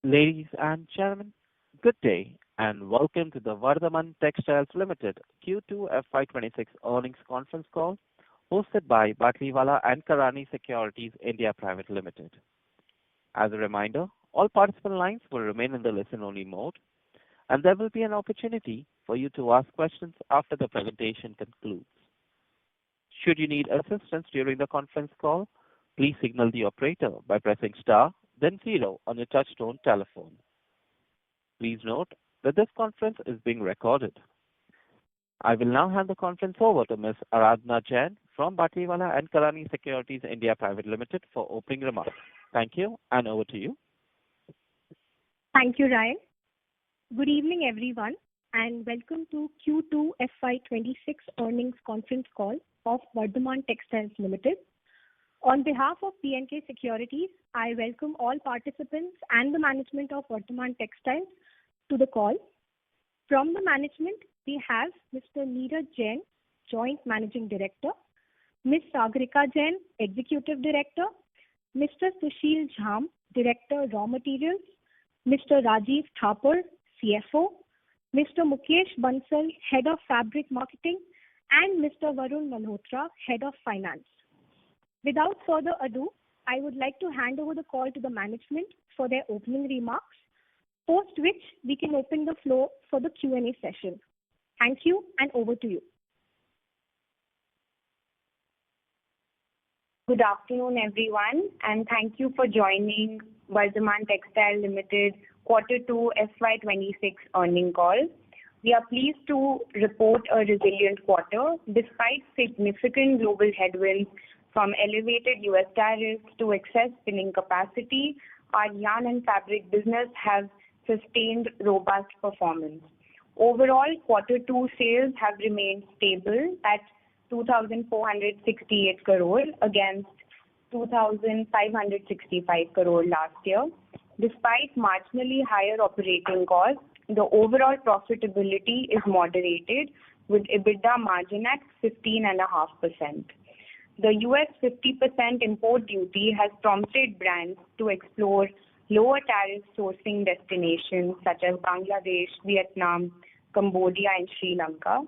Ladies and gentlemen, good day and welcome to the Vardhman Textiles Ltd Q2 FY26 earnings conference call hosted by Batlivala and Karani Securities India Private Limited. As a reminder, all participant lines will remain in the listen-only mode, and there will be an opportunity for you to ask questions after the presentation concludes. Should you need assistance during the conference call, please signal the operator by pressing star then zero on your touchtone telephone. Please note that this conference is being recorded. I will now hand the conference over to Ms. Aradhana Jain from Batlivala and Karani Securities India Private Limited for opening remarks. Thank you, and over to you. Thank you, Ryan. Good evening, everyone, and welcome to Q2 FY26 earnings conference call of Vardhman Textiles Ltd. On behalf of B&K Securities, I welcome all participants and the management of Vardhman Textiles to the call. From the management, we have Mr. Neeraj Jain, Joint Managing Director, Ms. Sagarika Jain, Executive Director, Mr. Sushil Jham, Director, Raw Materials, Mr. Rajiv Thapar, CFO, Mr. Mukesh Bansal, Head of Fabric Marketing, and Mr. Varun Malhotra, Head of Finance. Without further ado, I would like to hand over the call to the management for their opening remarks, post which we can open the floor for the Q&A session. Thank you, and over to you. Good afternoon, everyone, and thank you for joining Vardhman Textiles Ltd Q2 FY26 earnings call. We are pleased to report a resilient quarter despite significant global headwinds from elevated U.S. tariffs to excess spinning capacity. Our yarn and fabric business has sustained robust performance. Overall, Q2 sales have remained stable at 2,468 crore against 2,565 crore last year. Despite marginally higher operating costs, the overall profitability is moderated with EBITDA margin at 15.5%. The US 50% import duty has prompted brands to explore lower tariff sourcing destinations such as Bangladesh, Vietnam, Cambodia, and Sri Lanka.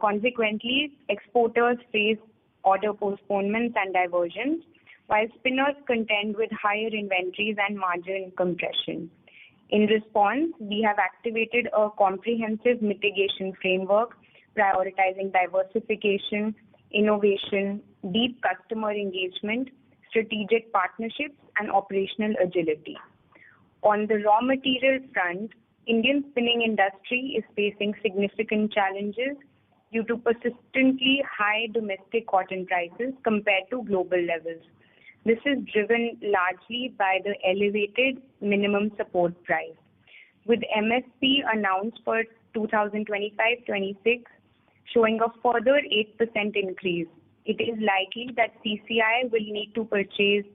Consequently, exporters face order postponements and diversions, while spinners contend with higher inventories and margin compression. In response, we have activated a comprehensive mitigation framework, prioritizing diversification, innovation, deep customer engagement, strategic partnerships, and operational agility. On the raw material front, Indian spinning industry is facing significant challenges due to persistently high domestic cotton prices compared to global levels. This is driven largely by the elevated minimum support price. With MSP announced for 2025-26 showing a further 8% increase, it is likely that CCI will need to purchase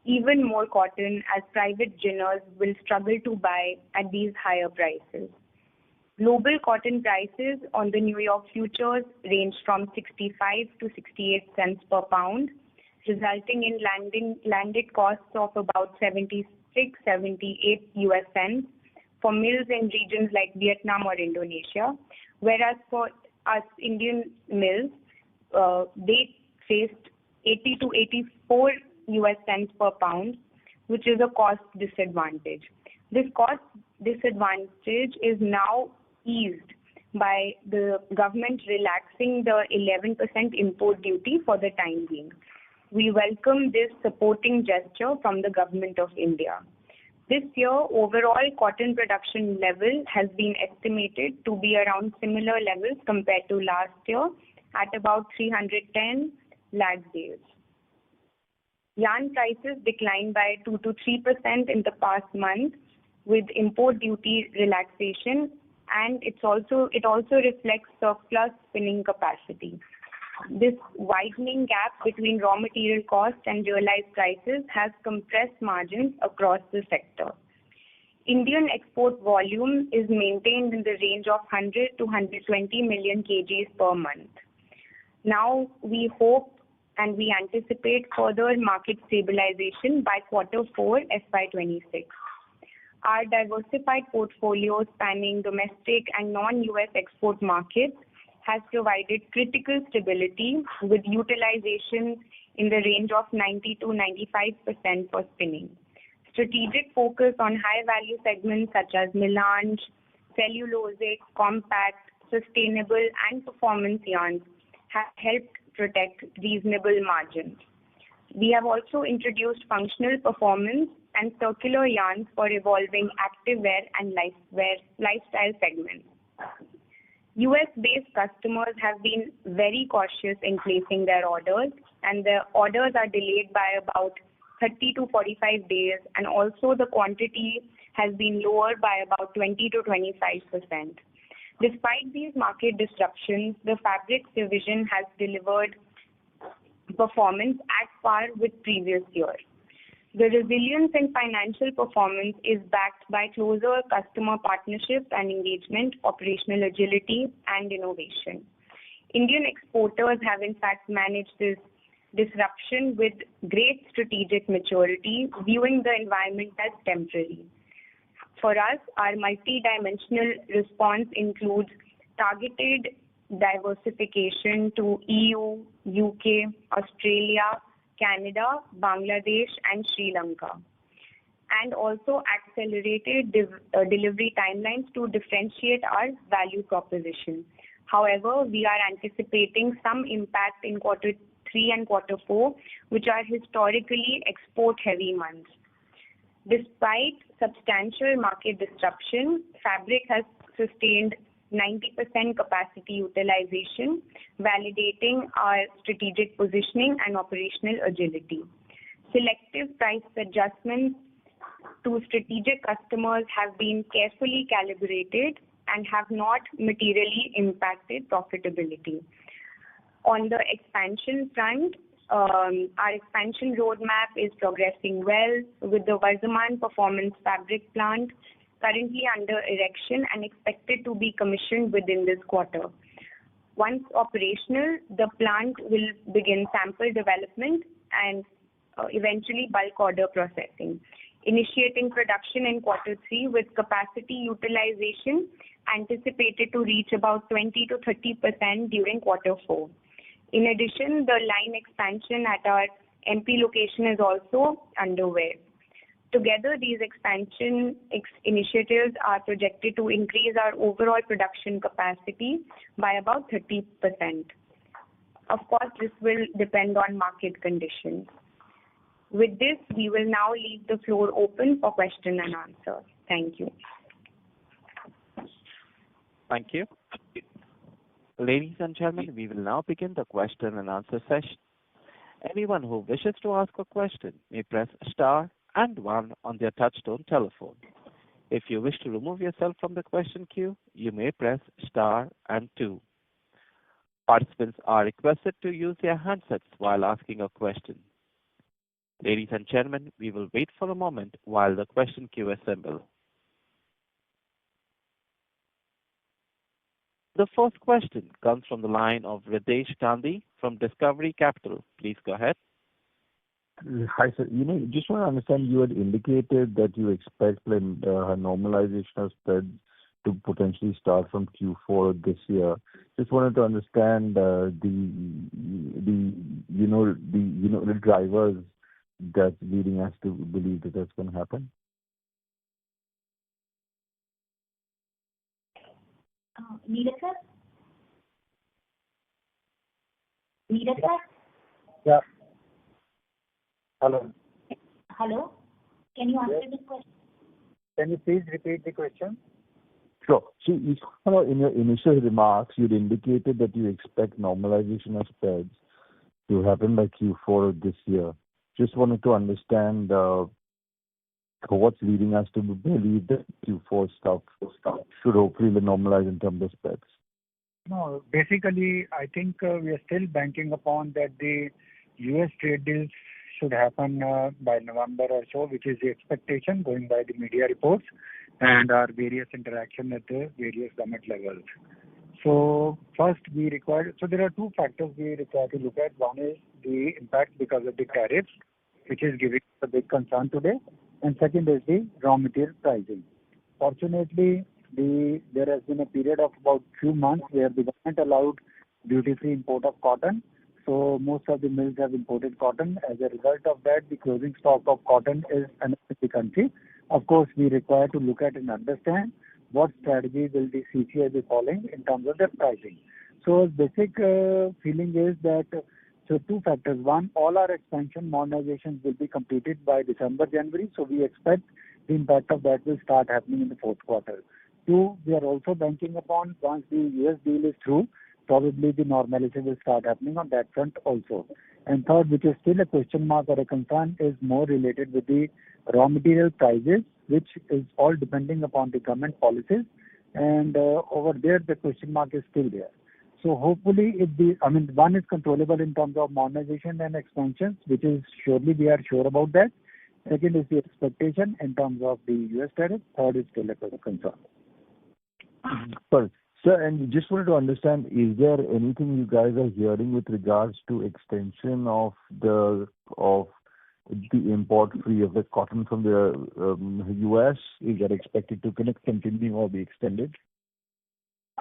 even more cotton as private ginners will struggle to buy at these higher prices. Global cotton prices on the New York futures range from 65 to 68 cents per pound, resulting in landed costs of about 76-78 US cents for mills in regions like Vietnam or Indonesia, whereas for us Indian mills, they faced 80 to 84 US cents per pound, which is a cost disadvantage. This cost disadvantage is now eased by the government relaxing the 11% import duty for the time being. We welcome this supporting gesture from the Government of India. This year, overall cotton production level has been estimated to be around similar levels compared to last year at about 310 lakh bales. Yarn prices declined by 2 to 3% in the past month with import duty relaxation, and it also reflects surplus spinning capacity. This widening gap between raw material costs and realized prices has compressed margins across the sector. Indian export volume is maintained in the range of 100 to 120 million kgs per month. Now we hope and we anticipate further market stabilization by Q4 FY26. Our diversified portfolio spanning domestic and non-US export markets has provided critical stability with utilization in the range of 90 to 95% for spinning. Strategic focus on high-value segments such as melange, cellulosic, compact, sustainable, and performance yarns have helped protect reasonable margins. We have also introduced functional performance and circular yarns for evolving activewear and lifestyle segments. US-based customers have been very cautious in placing their orders, and the orders are delayed by about 30 to 45 days, and also the quantity has been lower by about 20 to 25%. Despite these market disruptions, the fabrics division has delivered performance at par with previous year. The resilience in financial performance is backed by closer customer partnerships and engagement, operational agility, and innovation. Indian exporters have in fact managed this disruption with great strategic maturity, viewing the environment as temporary. For us, our multi-dimensional response includes targeted diversification to EU, UK, Australia, Canada, Bangladesh, and Sri Lanka, and also accelerated delivery timelines to differentiate our value proposition. However, we are anticipating some impact in quarter 3 and quarter 4, which are historically export-heavy months. Despite substantial market disruption, fabric has sustained 90% capacity utilization, validating our strategic positioning and operational agility. Selective price adjustments to strategic customers have been carefully calibrated and have not materially impacted profitability. On the expansion front, our expansion roadmap is progressing well with the Vardhman Performance Fabric Plant currently under erection and expected to be commissioned within this quarter. Once operational, the plant will begin sample development and eventually bulk order processing, initiating production in quarter 3 with capacity utilization anticipated to reach about 20 to 30% during quarter 4. In addition, the line expansion at our MP location is also underway. Together, these expansion initiatives are projected to increase our overall production capacity by about 30%. Of course, this will depend on market conditions. With this, we will now leave the floor open for question and answer. Thank you. Thank you. Ladies and gentlemen, we will now begin the question and answer session. Anyone who wishes to ask a question may press star and 1 on their touchtone telephone. If you wish to remove yourself from the question queue, you may press star and 2. Participants are requested to use their handsets while asking a question. Ladies and gentlemen, we will wait for a moment while the question queue assembles. The first question comes from the line of Ridesh Gandhi from Discovery Capital. Please go ahead. Hi, sir. Just want to understand, you had indicated that you expect a normalization of spreads to potentially start from Q4 this year. Just wanted to understand the drivers that's leading us to believe that that's going to happen. Neeraj sir? Neeraj sir? Yeah. Hello. Hello. Can you answer this question? Can you please repeat the question? Sure. So in your initial remarks, you'd indicated that you expect normalization of spreads to happen by Q4 of this year. Just wanted to understand what's leading us to believe that Q4 stuff should hopefully normalize in terms of spreads. No, basically, I think we are still banking upon that the US trade deals should happen by November or so, which is the expectation going by the media reports and our various interaction at the various government levels. So first there are two factors we require to look at. One is the impact because of the tariffs, which is giving a big concern today. and second is the raw material pricing. Fortunately, there has been a period of about few months where the government allowed duty-free import of cotton. So most of the mills have imported cotton. As a result of that, the closing stock of cotton is enough in the country. Of course, we require to look at and understand what strategy will the CCI be following in terms of their pricing. So basic feeling is that, so two factors. One, all our expansion modernizations will be completed by December, January. So we expect the impact of that will start happening in the fourth quarter. Two, we are also banking upon once the US deal is through, probably the normalcy will start happening on that front also. And third, which is still a question mark or a concern, is more related with the raw material prices, which is all depending upon the government policies. And over there, the question mark is still there. So hopefully, one is controllable in terms of modernization and expansions, which is surely we are sure about that. Second is the expectation in terms of the US tariff. Third is still a concern. Sorry. Sir, and just wanted to understand, is there anything you guys are hearing with regards to extension of the import free of the cotton from the US? Is that expected to continue or be extended?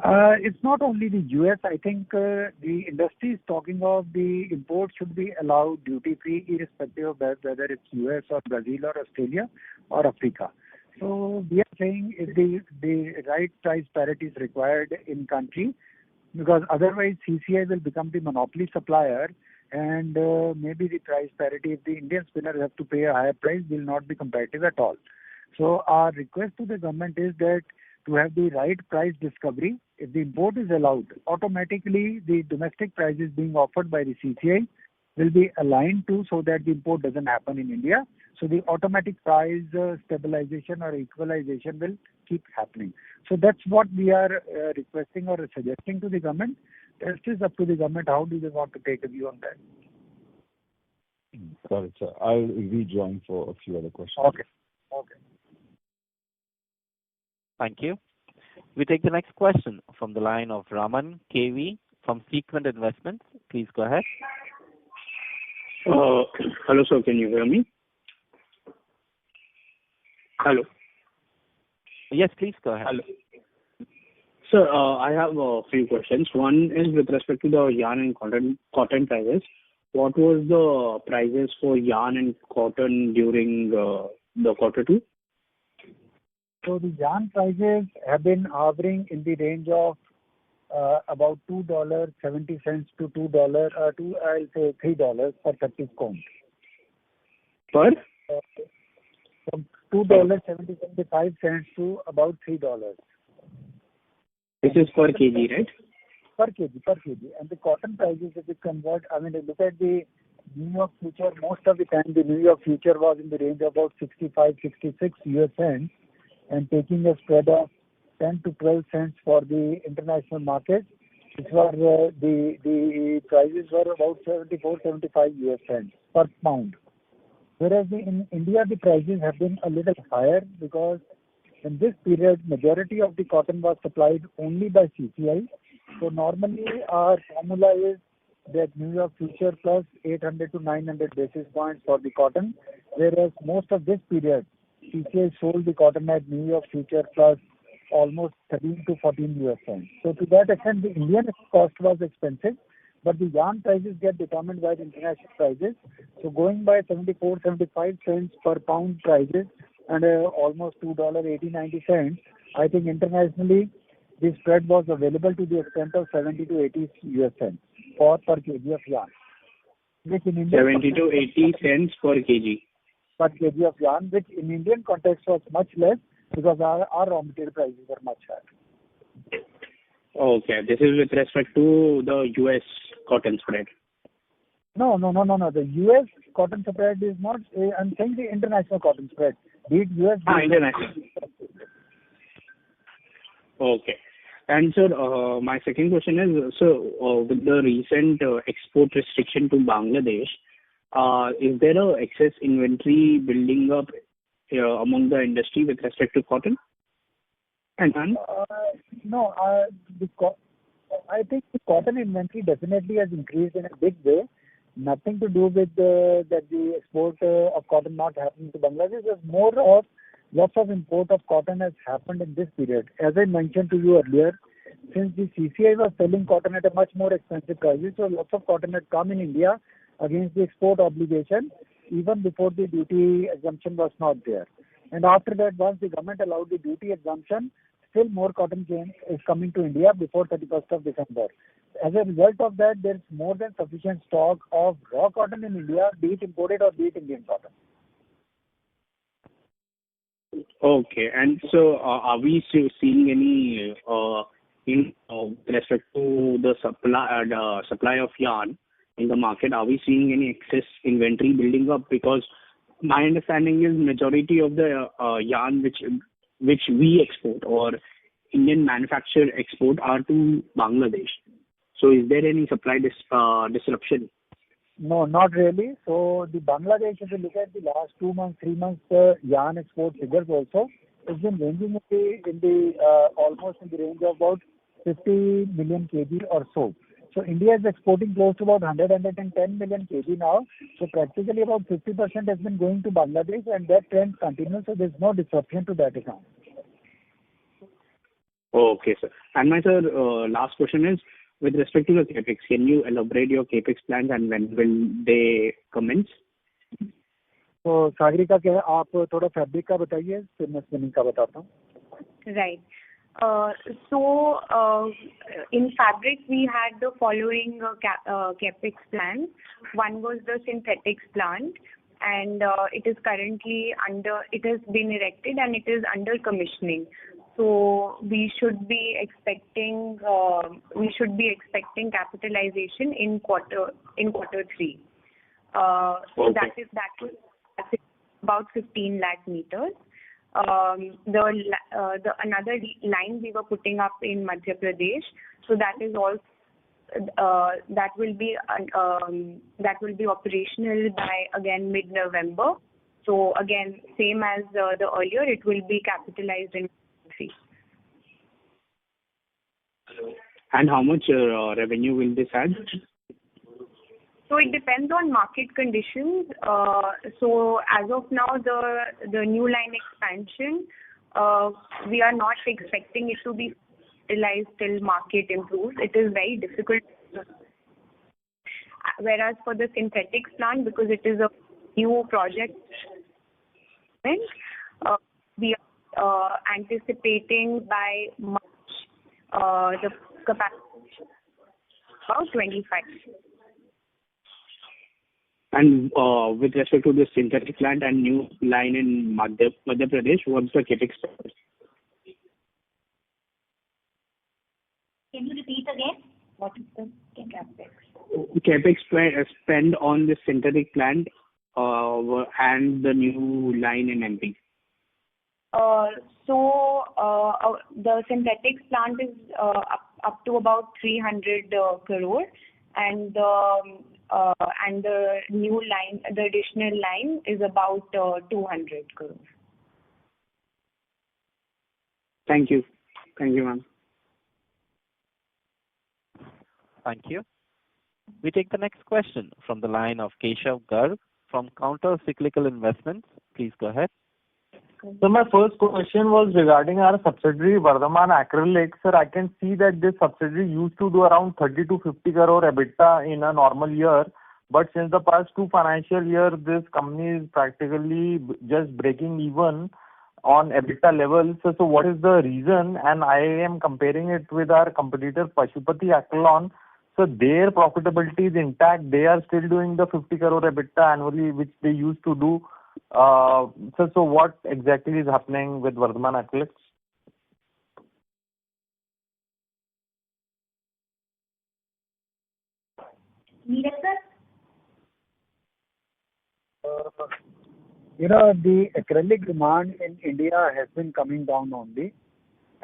It's not only the US. I think the industry is talking of the import should be allowed duty-free irrespective of whether it's US or Brazil or Australia or Africa. So we are saying if the right price parity is required in country, because otherwise CCI will become the monopoly supplier, and maybe the price parity, if the Indian spinners have to pay a higher price, will not be competitive at all. So our request to the government is that to have the right price discovery, if the import is allowed, automatically the domestic prices being offered by the CCI will be aligned to, so that the import doesn't happen in India. So the automatic price stabilization or equalization will keep happening. So that's what we are requesting or suggesting to the government. It is up to the government how do they want to take a view on that. Got it, sir. I'll rejoin for a few other questions. Okay. Thank you. We take the next question from the line of Raman KV from Sequent Investments. Please go ahead. Hello, sir. Can you hear me? Hello. Yes, please go ahead. Hello. Sir, I have a few questions. One is with respect to the yarn and cotton prices. What was the prices for yarn and cotton during the quarter two? So the yarn prices have been hovering in the range of about $2.70 to $3 per 30 scones. Per? From $2.75 to about $3. This is per kg, right? Per kg. And the cotton prices, if you convert, look at the New York future, most of the time the New York future was in the range of about 65, 66 US cents, and taking a spread of 10 to 12 cents for the international market, which were the prices were about 74, 75 US cents per pound. Whereas in India, the prices have been a little higher because in this period, majority of the cotton was supplied only by CCI. So normally our formula is that New York future plus 800 to 900 basis points for the cotton, whereas most of this period, CCI sold the cotton at New York future plus almost 13 to 14 US cents. So to that extent, the Indian cost was expensive, but the yarn prices get determined by the international prices. So going by 74, 75 cents per pound prices and almost $2.80-90, I think internationally the spread was available to the extent of 70 to 80 US cents per kg of yarn. Which in India 70 to 80 cents per kg. Per kg of yarn, which in Indian context was much less because our raw material prices are much higher. Okay, this is with respect to the US cotton spread. No. The US cotton spread is not, I'm saying the international cotton spread. Be it US. International. Okay. And sir, my second question is, with the recent export restriction to Bangladesh, is there a excess inventory building up among the industry with respect to cotton? No, I think the cotton inventory definitely has increased in a big way nothing to do with that the export of cotton not happening to Bangladesh. There's more of lots of import of cotton has happened in this period. As I mentioned to you earlier, since the CCI was selling cotton at a much more expensive prices, so lots of cotton had come in India against the export obligation even before the duty exemption was not there. And after that, once the government allowed the duty exemption, still more cotton is coming to India before 31st of December. As a result of that, there is more than sufficient stock of raw cotton in India, be it imported or be it Indian cotton. Okay. And so, are we still seeing any in with respect to the supply of yarn in the market? Are we seeing any excess inventory building up? Because my understanding is majority of the yarn which we export or Indian manufacturer export are to Bangladesh. So is there any supply disruption? No, not really. So the Bangladesh, if you look at the last 2 months, 3 months yarn export figures also, it's been ranging in the almost in the range of about 50 million kg or so. So India is exporting close to about 110 million kg now. So practically about 50% has been going to Bangladesh, and that trend continues. So there's no disruption to that account. Okay, sir. And my sir, last question is with respect to the capex. Can you elaborate your capex plans and when will they commence? So Sagarika क्या है, आप थोड़ा fabric का बताइए, फिर मैं spinning का बताता हूँ. Right. So in fabric, we had the following capex plans. One was the synthetics plant, and it is currently it has been erected and it is under commissioning. So we should be expecting capitalization in quarter 3. So Okay. that was about 15 lakh meters. The another line we were putting up in Madhya Pradesh, so that is all that will be operational by again mid-November. So again, same as the earlier, it will be capitalized in 3. And how much revenue will this add? So it depends on market conditions. So as of now, the new line expansion, we are not expecting it to be utilized till market improves. It is very difficult. Whereas for the synthetics plant, because it is a new project, we are anticipating by March the capacity about 25. And with respect to the synthetic plant and new line in Madhya Pradesh, what's the capex? Can you repeat again? What is the capex? Capex spend on the synthetic plant and the new line in MP. So the synthetics plant is up to about 300 crore, and the new line, the additional line is about 200 crore. Thank you, ma'am. Thank you. We take the next question from the line of Keshav Garg from Counter Cyclical Investments. Please go ahead. So my first question was regarding our subsidiary Vardhman Acrylics. Sir, I can see that this subsidiary used to do around 30 to 50 crore EBITDA in a normal year, but since the past 2 financial years, this company is practically just breaking even on EBITDA level. So what is the reason? And I am comparing it with our competitor Pashupati Acrylon. So their profitability is intact. They are still doing the 50 crore EBITDA annually, which they used to do. So what exactly is happening with Vardhman Acrylics? Neeraj sir? The acrylic demand in India has been coming down only.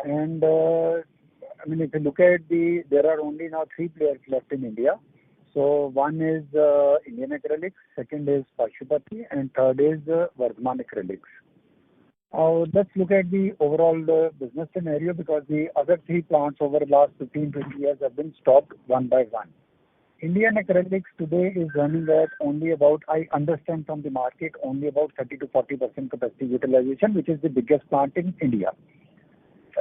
And if you look at there are only now 3 players left in India. So one is Indian Acrylics, second is Pashupati, and third is Vardhman Acrylics. Let's look at the overall business scenario, because the other 3 plants over the last 15-20 years have been stopped one by one. Indian acrylics today is running at only about, I understand from the market, only about 30 to 40% capacity utilization, which is the biggest plant in India.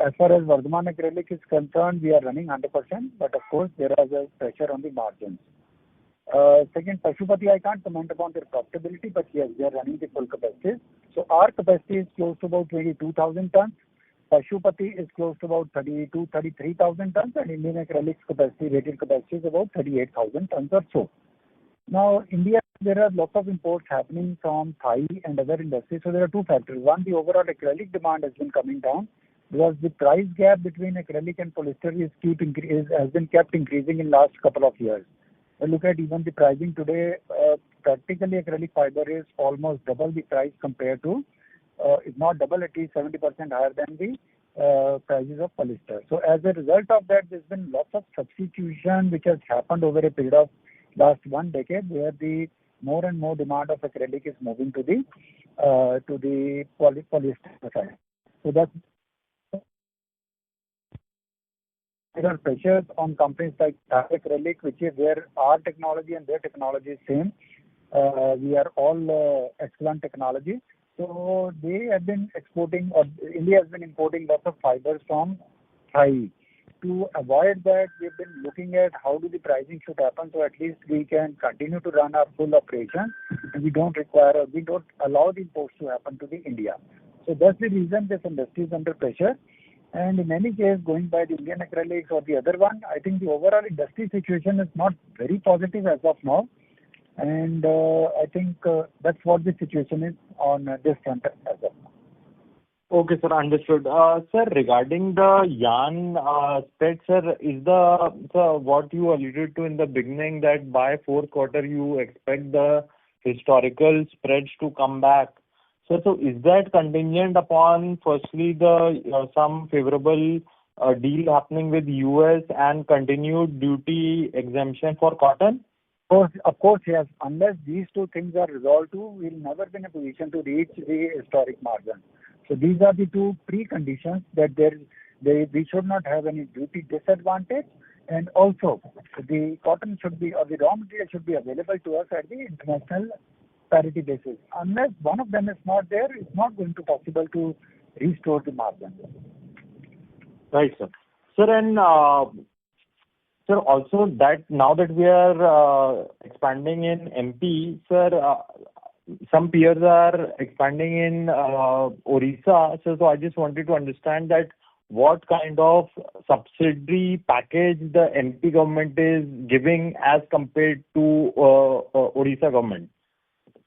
As far as Vardhman acrylic is concerned, we are running 100%, but of course there is a pressure on the margins. Second, Pashupati, I can't comment upon their profitability, but yes, they are running the full capacity. So our capacity is close to about 22,000 tons. Pashupati is close to about 33,000 tons, and Indian acrylics capacity, rated capacity is about 38,000 tons or so. Now, India, there are lots of imports happening from Thai and other industries. So there are two factors. One, the overall acrylic demand has been coming down because the price gap between acrylic and polyester has been kept increasing in last couple of years. Look at even the pricing today, practically acrylic fiber is almost double the price compared to, if not double, at least 70% higher than the prices of polyester. So as a result of that, there's been lots of substitution which has happened over a period of last 1 decade, where the more and more demand of acrylic is moving to the polyester side. So that's, there are pressures on companies like acrylic, which is where our technology and their technology is same. We are all excellent technology. So they have been exporting, or India has been importing lots of fibers from Thai. To avoid that, we've been looking at how do the pricing should happen, so at least we can continue to run our full operation, and we don't allow the imports to happen to the India. So that's the reason this industry is under pressure. And in any case, going by the Indian acrylics or the other one, I think the overall industry situation is not very positive as of now. And I think that's what the situation is on this front as of now. Okay, sir, understood. Sir, regarding the yarn spread, sir, is what you alluded to in the beginning, that by fourth quarter you expect the historical spreads to come back. So is that contingent upon firstly the some favorable deal happening with US and continued duty exemption for cotton? Of course, yes. Unless these two things are resolved too, we'll never be in a position to reach the historic margin. So these are the two preconditions, that we should not have any duty disadvantage, and also the cotton should be, or the raw material should be available to us at the international parity basis. Unless one of them is not there, it's not going to be possible to restore the margin. Right, sir. Sir, and sir, also that now that we are expanding in MP, sir, some peers are expanding in Orissa. So I just wanted to understand that what kind of subsidy package the MP government is giving as compared to Orissa government.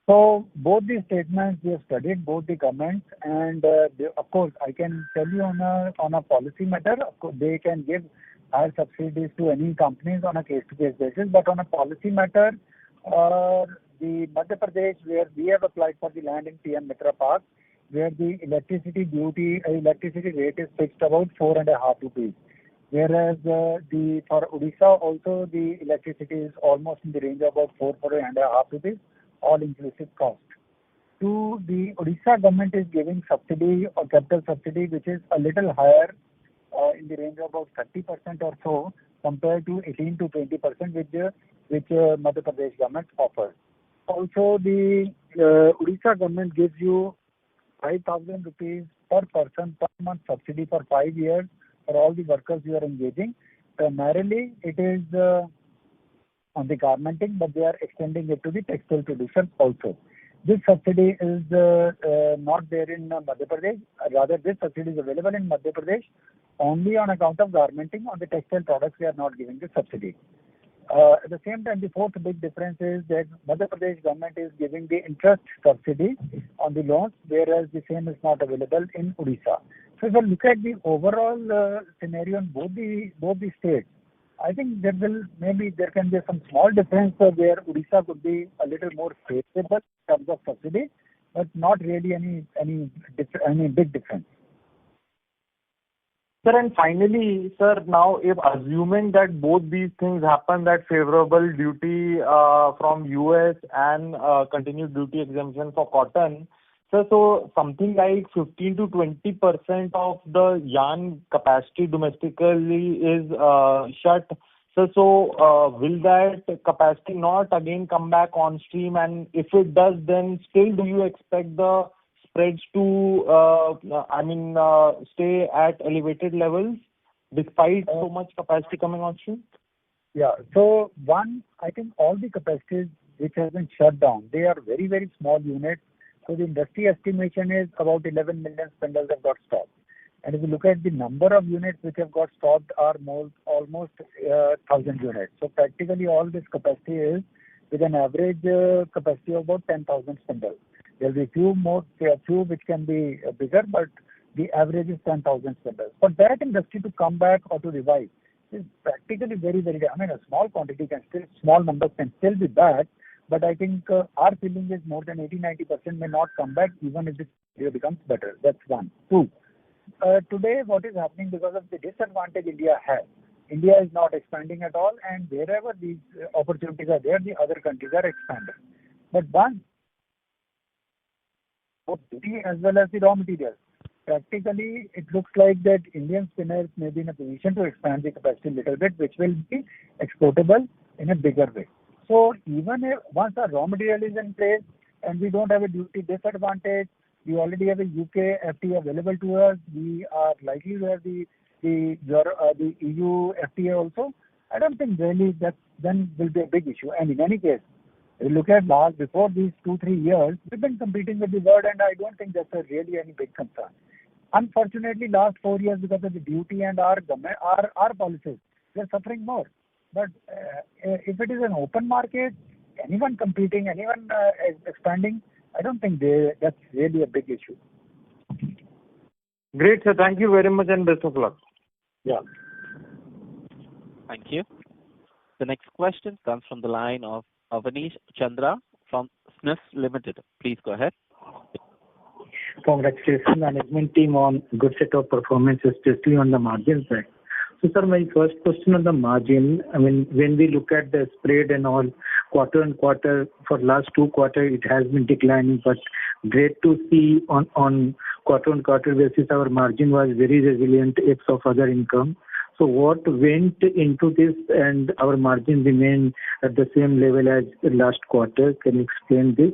So both the statements, we have studied both the governments, and of course I can tell you on a policy matter, of course, they can give higher subsidies to any companies on a case-to-case basis. But on a policy matter, the Madhya Pradesh, where we have applied for the land in PM Mitra Park, where the electricity rate is fixed about 4.5 rupees. Whereas for Odisha also the electricity is almost in the range of about 4.5 rupees, all inclusive cost. To the Odisha government is giving subsidy or capital subsidy, which is a little higher, in the range of about 30% or so, compared to 18 to 20% which Madhya Pradesh government offers. Also, the Odisha government gives you 5,000 rupees per person per month subsidy for 5 years for all the workers you are engaging. Primarily, it is on the garmenting, but they are extending it to the textile producers also. This subsidy is not there in Madhya Pradesh. Rather, this subsidy is available in Madhya Pradesh only on account of garmenting. On the textile products, we are not giving the subsidy. At the same time, the fourth big difference is that Madhya Pradesh government is giving the interest subsidy on the loans, whereas the same is not available in Odisha. So if you look at the overall scenario in both the states, I think there can be some small difference where Odisha could be a little more favorable in terms of subsidy, but not really any big difference. Sir, and finally, sir, now if assuming that both these things happen, that favorable duty from US and continued duty exemption for cotton, sir, so something like 15 to 20% of the yarn capacity domestically is shut So, will that capacity not again come back on stream? And if it does, then still do you expect the spreads to, stay at elevated levels despite so much capacity coming on stream? Yeah. So one, I think all the capacities which have been shut down, they are very, very small units. So the industry estimation is about 11 million spindles have got stopped. And if you look at the number of units which have got stopped are almost 1,000 units. So practically all this capacity is with an average capacity of about 10,000 spindles. There will be few which can be bigger, but the average is 10,000 spindles. For that industry to come back or to revive is practically very, very, a small quantity small numbers can still be back, but I think our feeling is more than 80-90% may not come back even if the area becomes better. That's one. Two, today what is happening because of the disadvantage India has, India is not expanding at all, and wherever these opportunities are there, the other countries are expanding. But one, both duty as well as the raw materials. Practically, it looks like that Indian spinners may be in a position to expand the capacity a little bit, which will be exportable in a bigger way. So even if once our raw material is in place and we don't have a duty disadvantage, we already have a UK FTA available to us. We are likely to have the EU FTA also. I don't think really that then will be a big issue. And in any case, if you look at before these 2-3 years, we've been competing with the world, and I don't think that's really any big concern. Unfortunately, last 4 years because of the duty and our policies, they're suffering more. But if it is an open market, anyone competing, anyone expanding, I don't think that's really a big issue. Great, sir. Thank you very much and best of luck. Yeah. Thank you. The next question comes from the line of Avanish Chandra from SNIFS Limited. Please go ahead. Congratulations management team on good set of performances, especially on the margin side. So sir, my first question on the margin, when we look at the spread and all, quarter on quarter, for last 2 quarters, it has been declining, but great to see on quarter on quarter basis, our margin was very resilient ex of other income. So what went into this and our margin remained at the same level as last quarter? Can you explain this?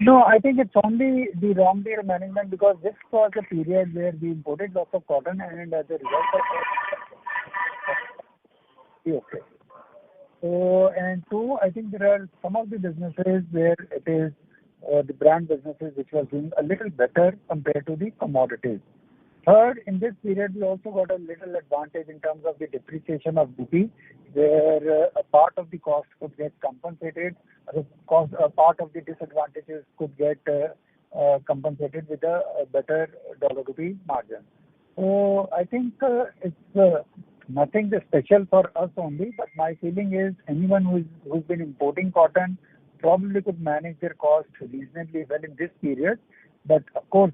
No, I think it's only the raw material management because this was a period where we imported lots of cotton and as a result of okay. So, and two, I think there are some of the businesses where it is the brand businesses which was doing a little better compared to the commodities. Third, in this period, we also got a little advantage in terms of the depreciation of rupee, where a part of the cost could get compensated, a part of the disadvantages could get compensated with a better dollar-rupee margin. So I think it's nothing special for us only, but my feeling is anyone who's been importing cotton probably could manage their cost reasonably well in this period. But of course,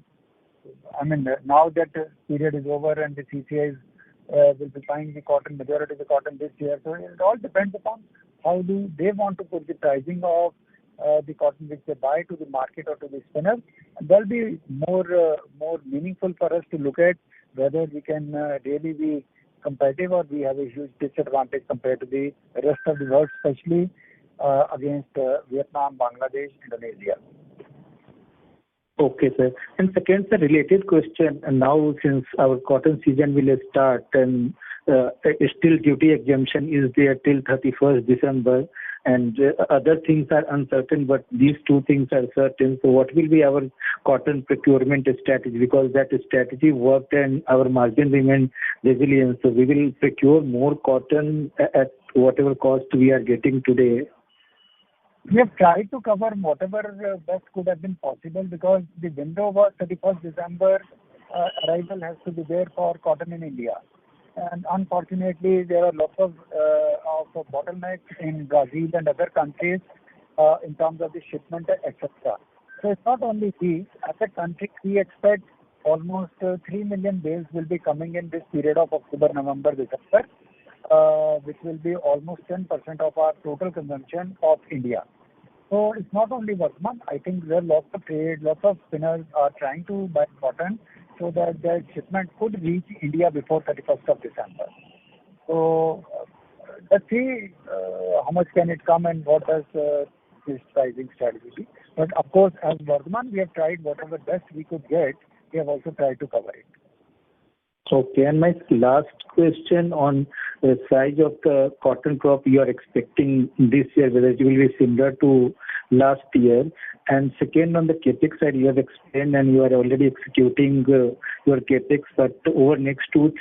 now that the period is over and the CCIs will be buying the cotton, majority of the cotton this year. So it all depends upon how do they want to put the pricing of the cotton which they buy to the market or to the spinner. And that'll be more meaningful for us to look at whether we can really be competitive or we have a huge disadvantage compared to the rest of the world, especially against Vietnam, Bangladesh, Indonesia. Okay, sir. And second, sir, related question. And now, since our cotton season will start and still duty exemption is there till 31st December, and other things are uncertain, but these 2 things are certain. So, what will be our cotton procurement strategy? Because that strategy worked and our margin remained resilient. So, we will procure more cotton at whatever cost we are getting today. We have tried to cover whatever best could have been possible because the window was 31st December. Arrival has to be there for cotton in India. And unfortunately, there are lots of bottlenecks in Brazil and other countries in terms of the shipment, etc. So it's not only these. As a country, we expect almost 3 million bales will be coming in this period of October, November, December, which will be almost 10% of our total consumption of India. So it's not only Vardhman. I think there are lots of trade, lots of spinners are trying to buy cotton so that their shipment could reach India before 31st of December. So let's see how much can it come and what does this pricing strategy be. But of course, as Vardhman, we have tried whatever best we could get. We have also tried to cover it. Okay. And my last question on the size of the cotton crop you are expecting this year, whether it will be similar to last year. And second, on the capex side, you have explained and you are already executing your capex, but over next 2-3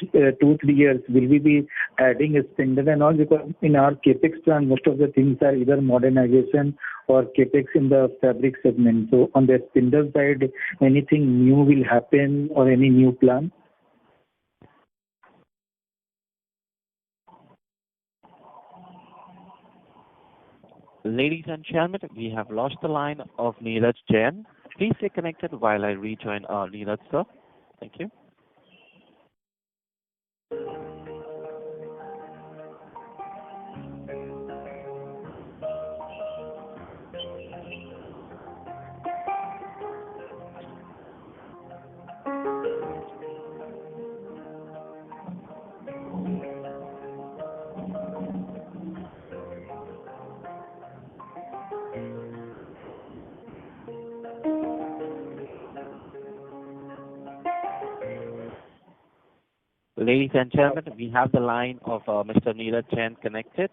years, will we be adding a spindle and all? Because in our capex plan, most of the things are either modernization or capex in the fabric segment. So on the spindle side, anything new will happen or any new plan? Ladies and gentlemen, we have lost the line of Neeraj Jain. Please stay connected while I rejoin Neeraj, sir. Thank you. Ladies and gentlemen, we have the line of Mr. Neeraj Jain connected.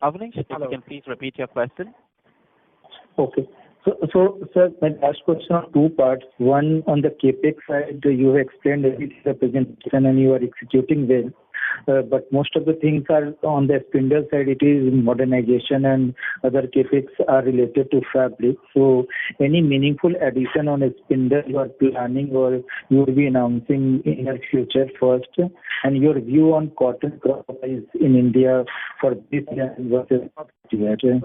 Avnish, if you can please repeat your question. Okay. So, sir, my last question on two parts. One, on the capex side, you have explained everything in the presentation and you are executing well. But most of the things are on the spindle side, it is modernization and other capex are related to fabric. So any meaningful addition on a spindle you are planning or you will be announcing in the future first, and your view on cotton crop price in India for this year versus next year.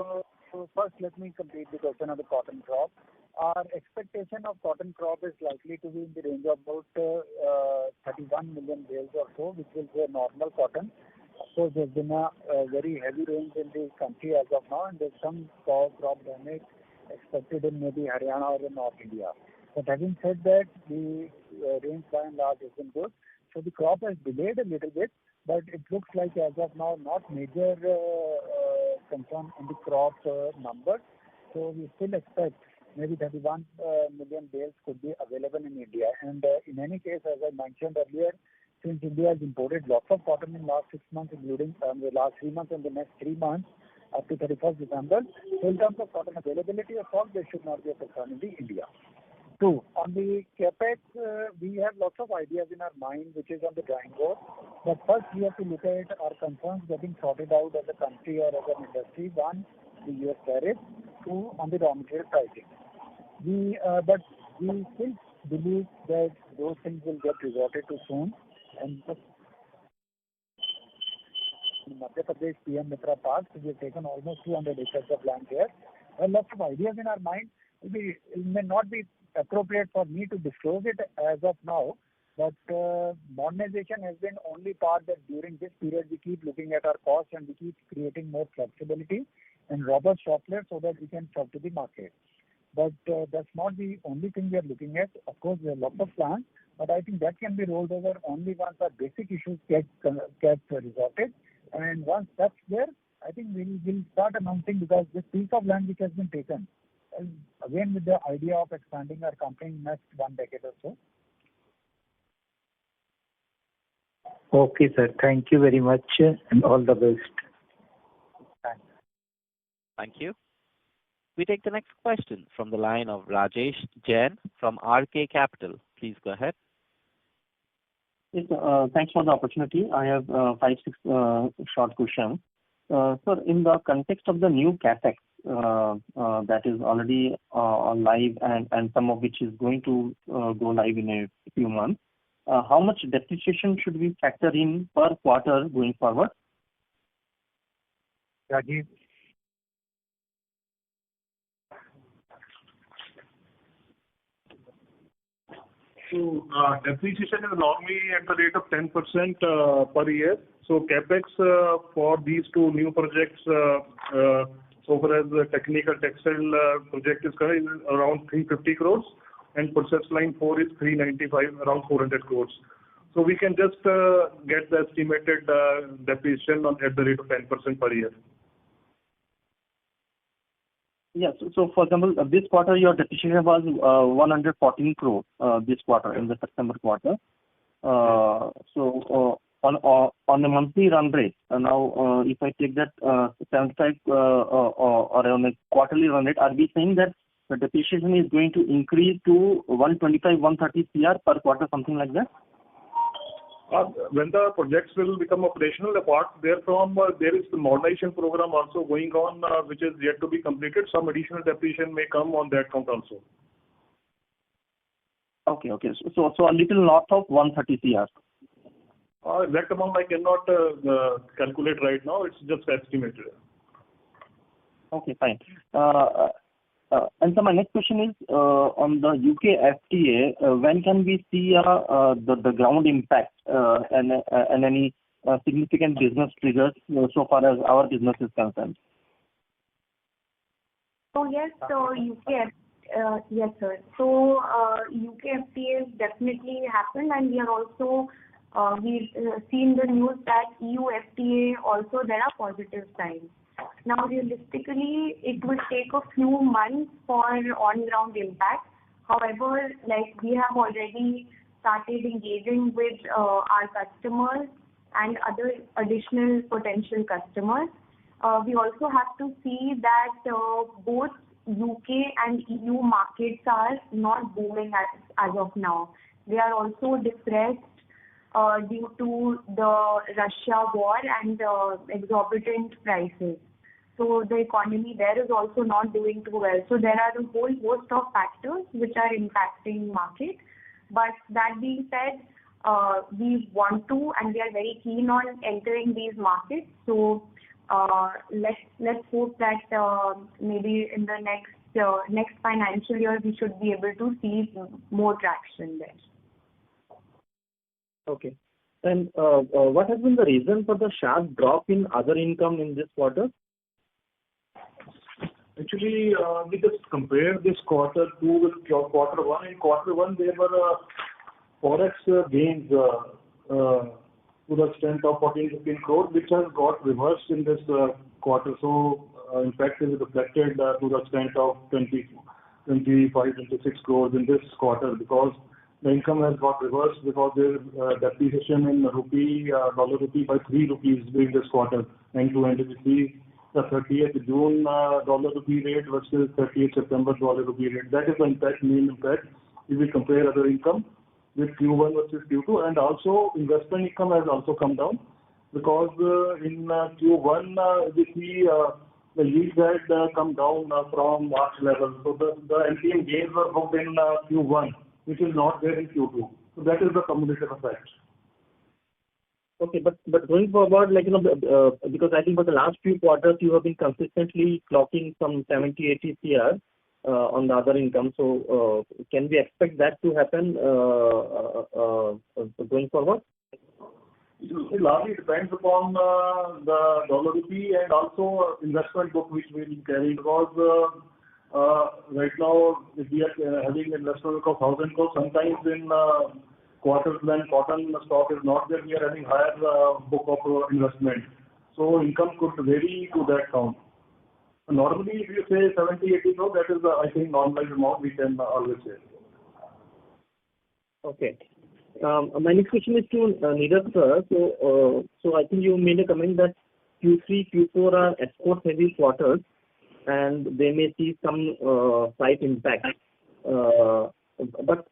So first, let me complete the question of the cotton crop. Our expectation of cotton crop is likely to be in the range of about 31 million bales or so, which will be a normal cotton. Of course, there's been a very heavy rains in the country as of now, and there's some crop damage expected in maybe Haryana or in North India. But having said that, the rains by and large has been good. So the crop has delayed a little bit, but it looks like as of now not major concern in the crop numbers. So we still expect maybe 31 million bales could be available in India. And in any case, as I mentioned earlier, since India has imported lots of cotton in last 6 months, including the last 3 months and the next 3 months up to 31st December, so in terms of cotton availability of stock, there should not be a concern in the India. Two, on the capex, we have lots of ideas in our mind, which is on the drawing board. But first, we have to look at our concerns getting sorted out as a country or as an industry. One, the US tariff. Two, on the raw material pricing. But we still believe that those things will get resorted to soon. And in Madhya Pradesh PM Mitra Park, we have taken almost 200 acres of land there. Well, lots of ideas in our mind. It may not be appropriate for me to disclose it as of now, but modernization has been only part that during this period we keep looking at our costs and we keep creating more flexibility and robust software so that we can sell to the market. But that's not the only thing we are looking at. Of course, there are lots of plans, but I think that can be rolled over only once our basic issues get resorted. And once that's there, I think we'll start announcing, because this piece of land which has been taken, again with the idea of expanding our company in next 1 decade or so. Okay, sir. Thank you very much and all the best. Thanks. Thank you. We take the next question from the line of Rajesh Jain from RK Capital. Please go ahead. Yes, thanks for the opportunity. I have 5-6 short questions. Sir, in the context of the new capex that is already live and some of which is going to go live in a few months, how much depreciation should we factor in per quarter going forward? Rajiv. So depreciation is normally at the rate of 10% per year. So capex for these two new projects, so far as the technical textile project is current, is around 350 crores, and process line 4 is 395, around 400 crores. So we can just get the estimated depreciation at the rate of 10% per year. Yes. So for example, this quarter your depreciation was 114 crore this quarter in the September quarter. So on a monthly run rate, now if I take that 75 or on a quarterly run rate, are we saying that the depreciation is going to increase to 125, 130 CR per quarter, something like that? When the projects will become operational, apart therefrom, there is the modernization program also going on, which is yet to be completed. Some additional depreciation may come on that count also. Okay. So a little north of 130 CR. Exact amount I cannot calculate right now. It's just estimated. Okay, fine. And so my next question is on the UK FTA. When can we see the ground impact and any significant business triggers so far as our business is concerned? So yes, yes, sir. So UK FTA has definitely happened, and we are also we've seen the news that EU FTA also there are positive signs. Now, realistically, it will take a few months for on-ground impact. However, like we have already started engaging with our customers and other additional potential customers. We also have to see that both UK and EU markets are not booming as of now. They are also depressed due to the Russia war and exorbitant prices. So the economy there is also not doing too well. So there are a whole host of factors which are impacting market. But that being said, we want to and we are very keen on entering these markets. So let's hope that maybe in the next financial year we should be able to see more traction there. Okay. And what has been the reason for the sharp drop in other income in this quarter? Actually, we just compare this quarter two with quarter one. In quarter one, there were forex gains to the extent of 14-15 crores, which has got reversed in this quarter. So, in fact, it is reflected to the extent of 25-26 crores in this quarter because the income has got reversed because there is depreciation in rupee, dollar rupee by 3 rupees during this quarter. And to see the 30th June dollar rupee rate versus 30th September dollar rupee rate. That is the impact, main impact. If we compare other income with Q1 versus Q2, and also investment income has also come down because in Q1 we see the yields had come down from March level. So the MTM gains were booked in Q1, which is not there in Q2. So that is the cumulative effect. Okay, but going forward, like because I think for the last few quarters you have been consistently clocking some 70-80 CR on the other income. So can we expect that to happen going forward? It largely depends upon the dollar rupee and also investment book which we will carry because right now if we are having investment book of 1,000 crores, sometimes in quarters when cotton stock is not there, we are having higher book of investment. So income could vary to that count. Normally, if you say 70-80 crores, that is the, I think, normalized amount we can always say. Okay. My next question is to Neeraj sir. So I think you made a comment that Q3, Q4 are export-heavy quarters, and they may see some slight impact. But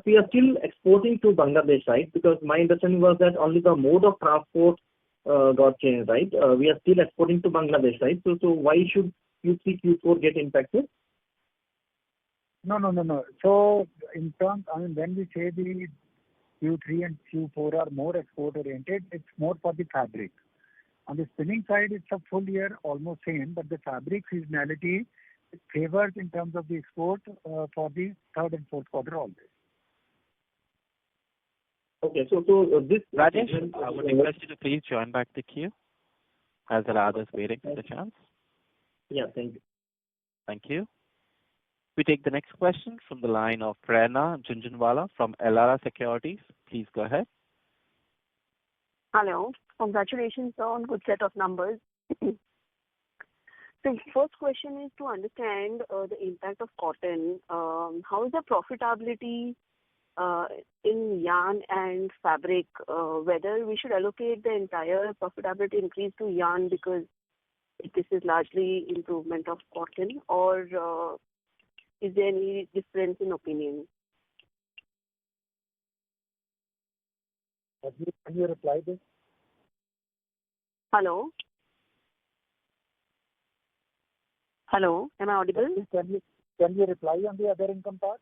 we are still exporting to Bangladesh, right? Because my understanding was that only the mode of transport got changed, right? We are still exporting to Bangladesh, right? So why should Q3, Q4 get impacted? No. So in terms, when we say the Q3 and Q4 are more export oriented, it's more for the fabric. On the spinning side, it's a full year almost same, but the fabric seasonality favors in terms of the export for the third and fourth quarter always. Okay, so this Rajesh, I would request you to please join back the queue as there are others waiting for the chance. Yeah, thank you. Thank you. We take the next question from the line of Prerna Jhunjhunwala from Elara Securities. Please go ahead. Hello. Congratulations on good set of numbers. So first question is to understand the impact of cotton. How is the profitability in yarn and fabric? Whether we should allocate the entire profitability increase to yarn because this is largely improvement of cotton, or is there any difference in opinion? Can you reply this? Hello? Hello, am I audible? Can you reply on the other income part?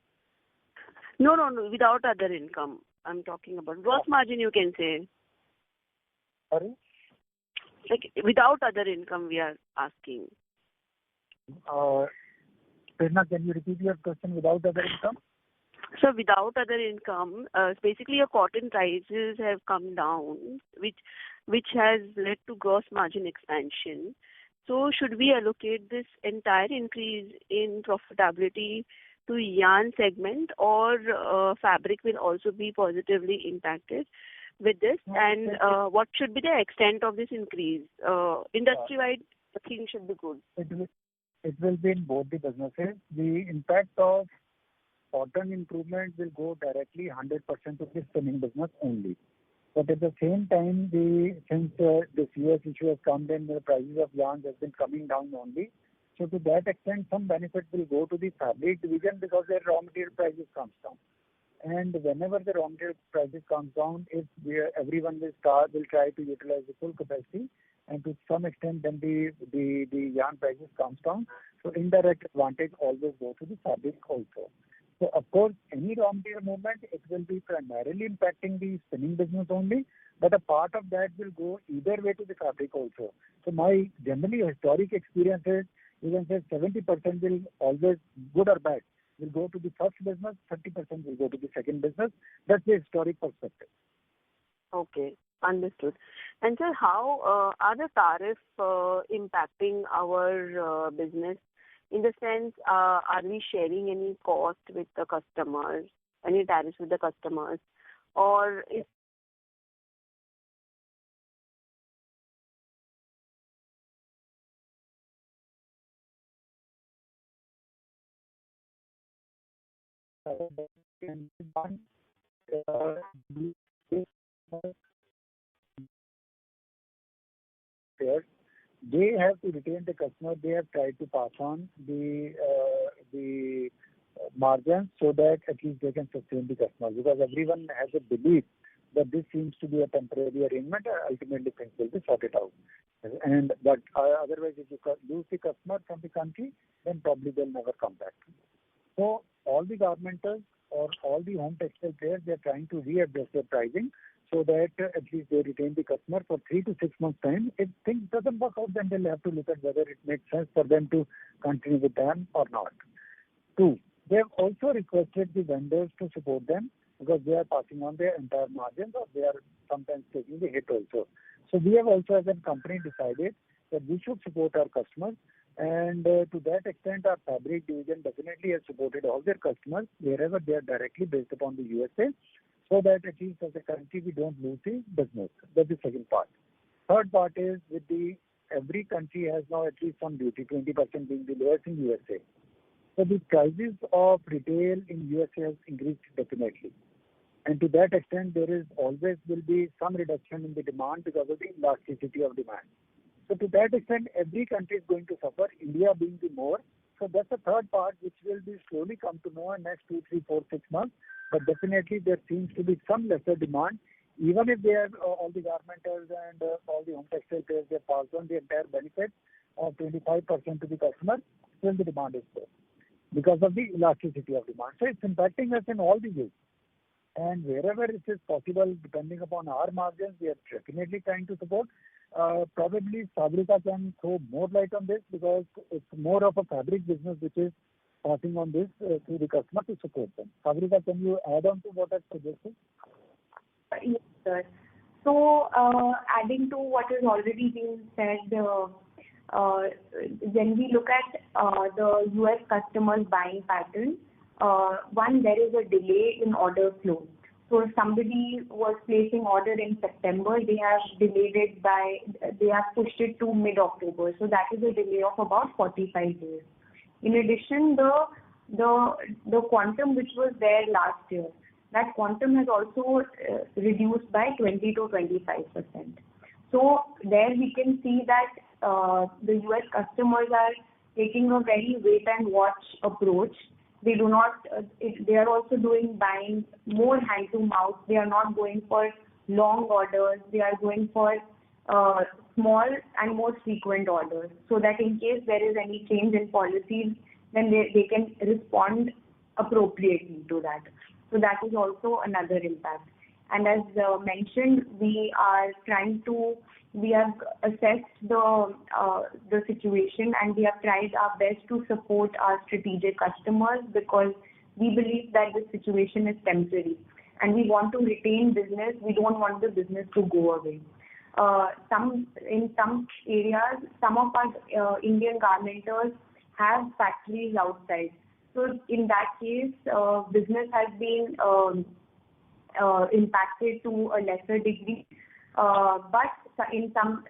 No, without other income. I'm talking about gross margin, you can say. Sorry? Like without other income, we are asking. Prerna, can you repeat your question without other income? So without other income, basically your cotton prices have come down, which has led to gross margin expansion. So should we allocate this entire increase in profitability to yarn segment, or fabric will also be positively impacted with this? And what should be the extent of this increase? Industry-wide, the thing should be good. It will be in both the businesses. The impact of cotton improvement will go directly 100% to the spinning business only. But at the same time, since this US issue has come in, the prices of yarns have been coming down only. So to that extent, some benefit will go to the fabric division because their raw material prices comes down. And whenever the raw material prices comes down, everyone will try to utilize the full capacity, and to some extent, then the yarn prices comes down. So indirect advantage always go to the fabric also. So of course, any raw material movement, it will be primarily impacting the spinning business only, but a part of that will go either way to the fabric also. So my generally historic experience is, you can say 70% will always, good or bad, will go to the first business, 30% will go to the second business. That's the historic perspective. Okay, understood. And sir, how are the tariffs impacting our business? In the sense, are we sharing any cost with the customers, any tariffs with the customers, or is They have to retain the customer. They have tried to pass on the margins so that at least they can sustain the customer, because everyone has a belief that this seems to be a temporary arrangement. Ultimately, things will be sorted out. But otherwise, if you lose the customer from the country, then probably they'll never come back. So all the governmentals or all the home textile players, they're trying to readjust their pricing so that at least they retain the customer for 3 to 6 months' time. If things doesn't work out, then they'll have to look at whether it makes sense for them to continue with them or not. 2, they have also requested the vendors to support them because they are passing on their entire margins, or they are sometimes taking the hit also. So we have also as a company decided that we should support our customers, and to that extent our fabric division definitely has supported all their customers wherever they are directly based upon the USA, so that at least as a country we don't lose the business. That's the second part. Third part is every country has now at least some duty, 20% being the lowest in USA. So the prices of retail in USA has increased definitely. And to that extent, there is always will be some reduction in the demand because of the elasticity of demand. So to that extent, every country is going to suffer, India being the more. So that's the third part which will be slowly come to know in next 2, 3, 4, 6 months. But definitely there seems to be some lesser demand, even if they have all the garmenters and all the home textile players, they pass on the entire benefit of 25% to the customer, still the demand is there because of the elasticity of demand. So it's impacting us in all the ways. And wherever it is possible, depending upon our margins, we are definitely trying to support. Probably Fabrica can throw more light on this because it's more of a fabric business which is passing on this to the customer to support them. Fabrica, can you add on to what I've suggested? Yes, sir. So, adding to what has already been said when we look at the US customers' buying pattern, one, there is a delay in order flow. So if somebody was placing order in September, they have delayed it they have pushed it to mid-October. So that is a delay of about 45 days. In addition, the quantum which was there last year, that quantum has also reduced by 20 to 25%. So there we can see that the US customers are taking a very wait and watch approach. They do not. They are also buying more hand to mouth. They are not going for long orders. They are going for small and more frequent orders, so that in case there is any change in policies, then they can respond appropriately to that. So that is also another impact. And as mentioned, we have assessed the situation, and we have tried our best to support our strategic customers, because we believe that the situation is temporary and we want to retain business. We don't want the business to go away. In some areas, some of our Indian garmenters have factories outside. So in that case, business has been impacted to a lesser degree. But in some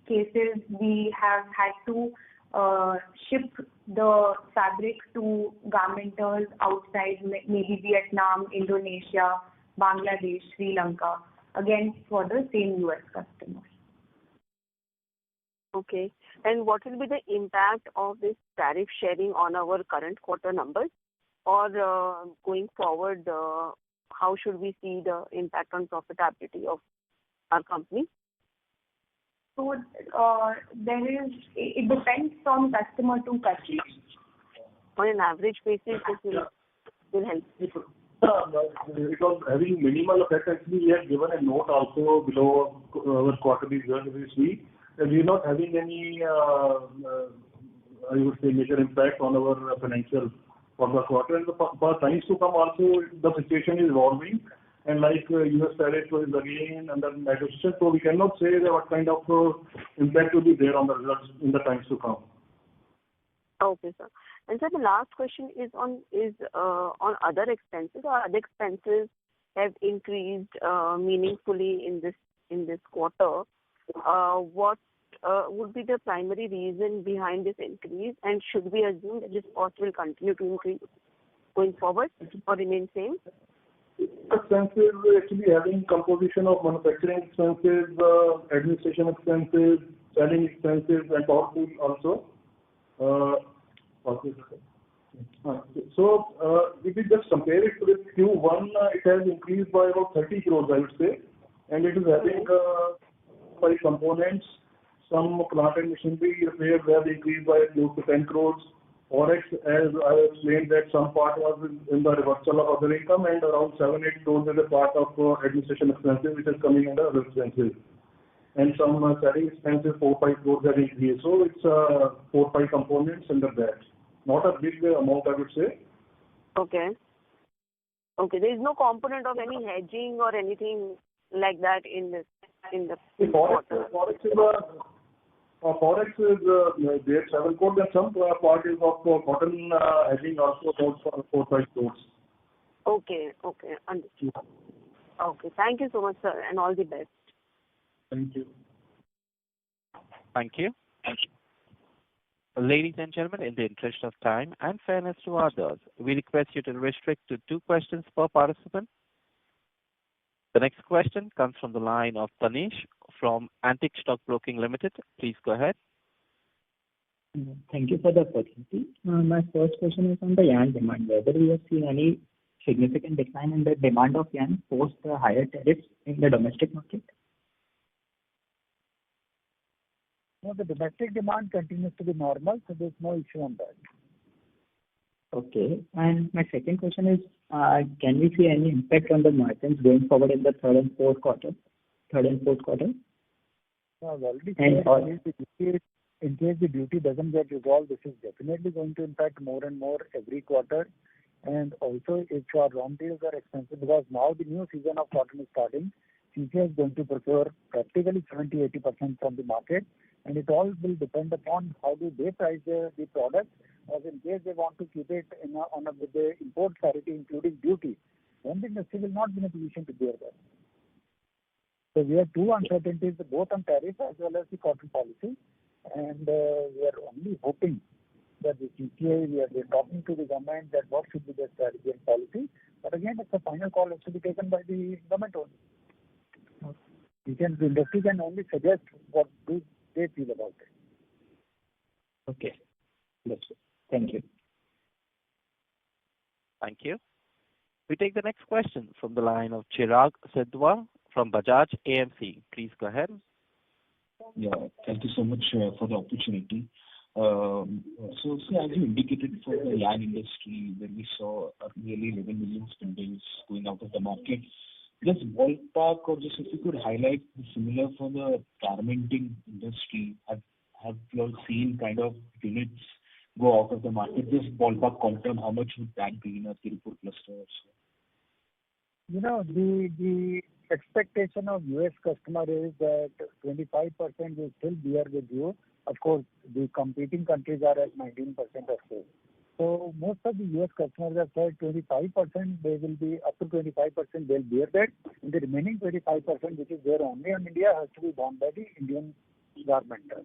cases, we have had to ship the fabric to garmenters outside, maybe Vietnam, Indonesia, Bangladesh, Sri Lanka, again for the same US customers. Okay. And what will be the impact of this tariff sharing on our current quarter numbers? Or going forward, how should we see the impact on profitability of our company? So it depends from customer to customer. On an average basis, this will help. It was having minimal effect. Actually, we have given a note also below our quarterly results this week. We are not having any, I would say, major impact on our financial for the quarter. And for times to come also, the situation is evolving. And like US tariff is again under negotiation, so we cannot say that what kind of impact will be there on the results in the times to come. Okay, sir. And sir, the last question is on other expenses. Or other expenses have increased meaningfully in this quarter. What would be the primary reason behind this increase? And should we assume that this cost will continue to increase going forward or remain same? Expenses actually having composition of manufacturing expenses, administration expenses, selling expenses, and power tool also. So if we just compare it with Q1, it has increased by about 30 crores, I would say, and it is having 5 components. Some plant and machinery repairs have increased by close to 10 crores. Forex, as I explained, that some part was in the reversal of other income, and around 7-8 crores is a part of administration expenses, which is coming under other expenses. And some selling expenses, 4-5 crores have increased. So it's 4-5 components under that. Not a big amount, I would say. Okay. Okay. There is no component of any hedging or anything like that in the quarter. Forex is there 7 crores, and some part is of cotton hedging also about 4-5 crores. Okay. Okay. Understood. Okay. Thank you so much, sir, and all the best. Thank you. Thank you. Ladies and gentlemen, in the interest of time and fairness to others, we request you to restrict to 2 questions per participant. The next question comes from the line of Tanish from Antique Stock Broking Limited. Please go ahead. Thank you for the opportunity. My first question is on the yarn demand. Whether we have seen any significant decline in the demand of yarn post the higher tariffs in the domestic market? No, the domestic demand continues to be normal, so there's no issue on that. Okay. And my second question is, can we see any impact on the margins going forward in the third and fourth quarter? No, I've already said, in case the duty doesn't get resolved, this is definitely going to impact more and more every quarter. And also, if our raw materials are expensive, because now the new season of cotton is starting, CCI is going to procure practically 70-80% from the market, and it all will depend upon how do they price the product, or in case they want to keep it with the import parity including duty, then the industry will not be in a position to bear that. So we have two uncertainties, both on tariff as well as the cotton policy, and we are only hoping that the CCI, we are talking to the government that what should be the strategy and policy. But again, it's a final call has to be taken by the government only. The industry can only suggest what do they feel about it. Okay. That's it. Thank you. Thank you. We take the next question from the line of Chirag Sidhwa from Bajaj AMC. Please go ahead. Yeah, thank you so much for the opportunity. So as you indicated for the yarn industry, where we saw nearly 11 million spindles going out of the market, just ballpark, or just if you could highlight the similar for the garmenting industry, have you all seen kind of units go out of the market? Just ballpark quantum, how much would that be in a Tirupur cluster or so? You know, the expectation of US customer is that 25% will still bear with you. Of course, the competing countries are at 19% or so. So most of the US customers have said 25%, they will be up to 25%, they'll bear that. And the remaining 25%, which is there only in India, has to be borne by the Indian garmenter.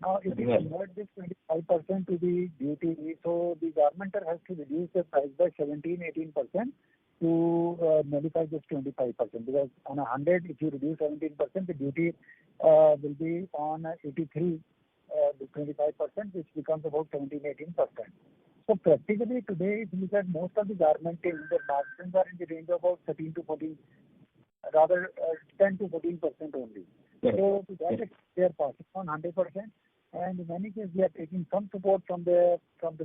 Now, if you convert this 25% to the duty, so the garmenter has to reduce the price by 17-18% to nullify this 25%. Because on 100, if you reduce 17%, the duty will be on 83, the 25%, which becomes about 17-18%. So practically today, if you look at most of the garmenting, the margins are in the range of about 13 to 14, rather 10 to 14% only. Yes. So to that extent, they are passing on 100%, and in many cases, we are taking some support from the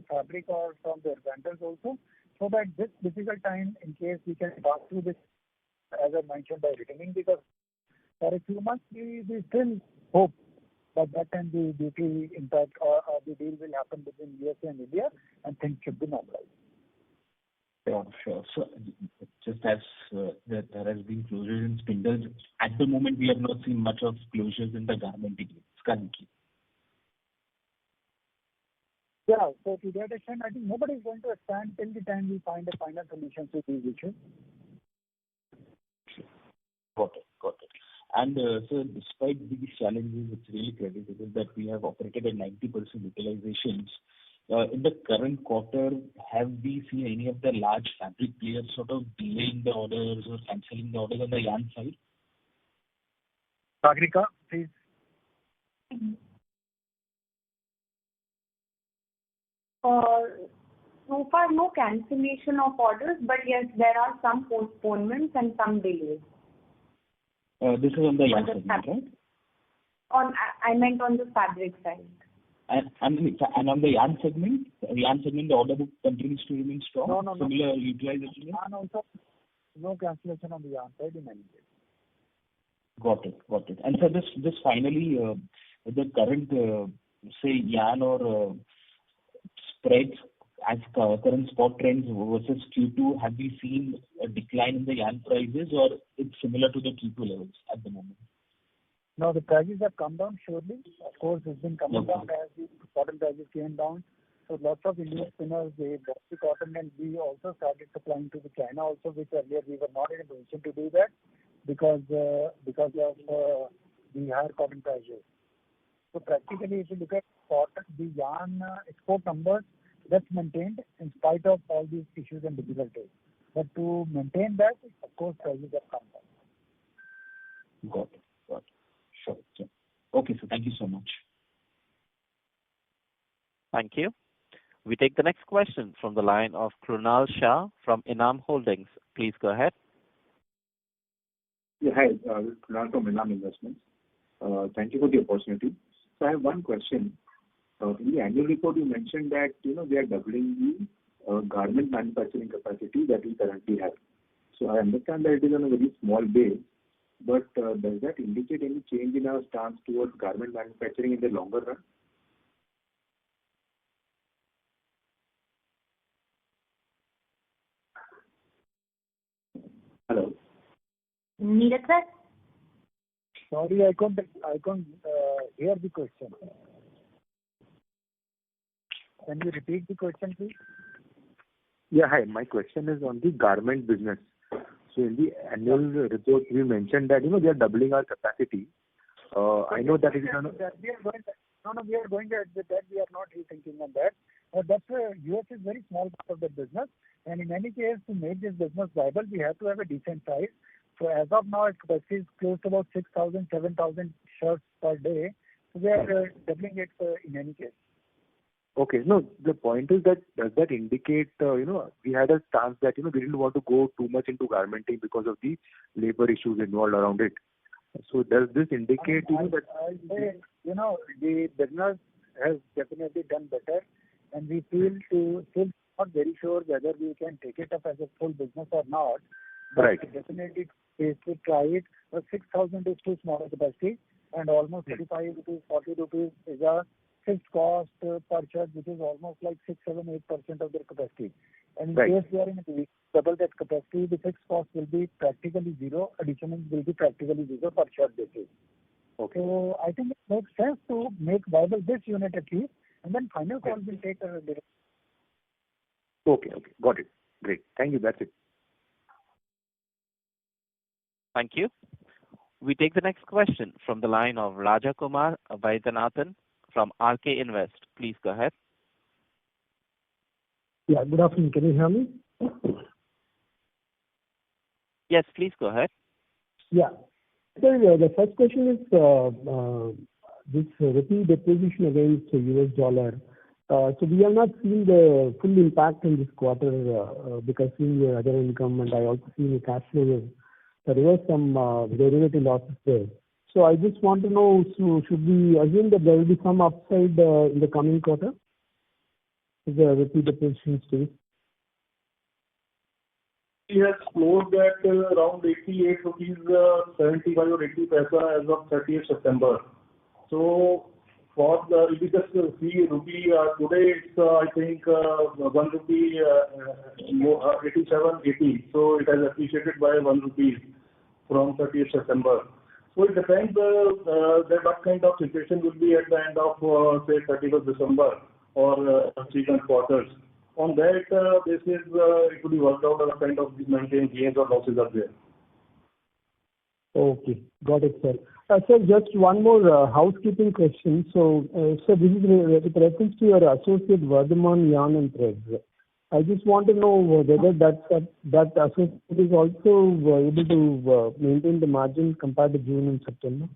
fabric or from their vendors also, so that this difficult time, in case we can pass through this, as I mentioned, by returning, because for a few months we still hope that time the duty impact or the deal will happen between USA and India, and things should be normalized. Sure. So just as there has been closures in spindles, at the moment we have not seen much of closures in the garmenting currently. Yeah, so to that extent, I think nobody is going to expand till the time we find a final solution to these issues. Got it. And so despite these challenges, it's really creditable that we have operated at 90% utilizations. In the current quarter, have we seen any of the large fabric players sort of delaying the orders or cancelling the orders on the yarn side? Sagrika, please. So far, no cancellation of orders, but yes, there are some postponements and some delays. This is on the yarn segment, right? I meant on the fabric side. And on the yarn segment, the order book continues to remain strong? No. Similar utilization? Yarn also, no cancellation on the yarn side in any case. Got it. And so just finally, the current, say, yarn or spreads as current spot trends versus Q2, have we seen a decline in the yarn prices, or it's similar to the Q2 levels at the moment? No, the prices have come down surely. Of course, it's been coming down as the cotton prices came down. So lots of Indian spinners, they bought the cotton, and we also started supplying to the China also, which earlier we were not in a position to do that because of the higher cotton prices. So practically, if you look at cotton, the yarn export numbers, that's maintained in spite of all these issues and difficulties. But to maintain that, of course, prices have come down. Got it. Sure. Okay, so thank you so much. Thank you. We take the next question from the line of Krunal Shah from Enam Holdings. Please go ahead. Yeah, hi. This is Krunal from Enam Investments. Thank you for the opportunity. So I have one question. In the annual report, you mentioned that we are doubling the garment manufacturing capacity that we currently have. So I understand that it is on a very small base, but does that indicate any change in our stance towards garment manufacturing in the longer run? Hello? Neeraj sir? Sorry, I couldn't hear the question. Can you repeat the question, please? Yeah, hi. My question is on the garment business. So in the annual report, we mentioned that, they are doubling our capacity. I know that it is we are going ahead with that. We are not rethinking on that. That's US is very small part of the business, and in any case, to make this business viable, we have to have a decent size. So as of now, its capacity is close to about 6,000, 7,000 shirts per day. So we are doubling it in any case. Okay. No, the point is that does that indicate, we had a stance that, we didn't want to go too much into garmenting because of the labor issues involved around it. So does this indicate, that... I say, the business has definitely done better, and we feel still not very sure whether we can take it up as a full business or not. But right. Definitely is to try it. But 6,000 is too small a capacity, and almost 35 rupees, 40 rupees is a fixed cost per shirt, which is almost like 6, 7, 8% of their capacity. And in case we are in a double that capacity, the fixed cost will be practically zero. Additional will be practically zero per shirt basis. Okay. So I think it makes sense to make viable this unit at least, and then final call will take a later. Okay. Got it. Great. Thank you. That's it. Thank you. We take the next question from the line of Raja Kumar Vaidyanathan from RK Invest. Please go ahead. Yeah, good afternoon. Can you hear me? Yes, please go ahead. Yeah. So the first question is this rupee depreciation against the US dollar. So we have not seen the full impact in this quarter because in the other income, and I also see in the cash flow there was some derivative losses there. So I just want to know, so should we assume that there will be some upside in the coming quarter if the rupee depreciation stays? He has closed at around 88 rupees 75 or 80 paisa as of 30th September. So for the, if you just see rupee today, it's I think 1 rupee 87.80. So it has appreciated by 1 rupee from 30th September. So it depends that what kind of situation will be at the end of say 31st December or subsequent quarters. On that basis, it will be worked out as a kind of maintain gains or losses are there. Okay, got it, sir. Sir, just one more housekeeping question. So, sir, this is with reference to your associate Vardhman Yarn and Threads. I just want to know whether that associate is also able to maintain the margin compared to June and September.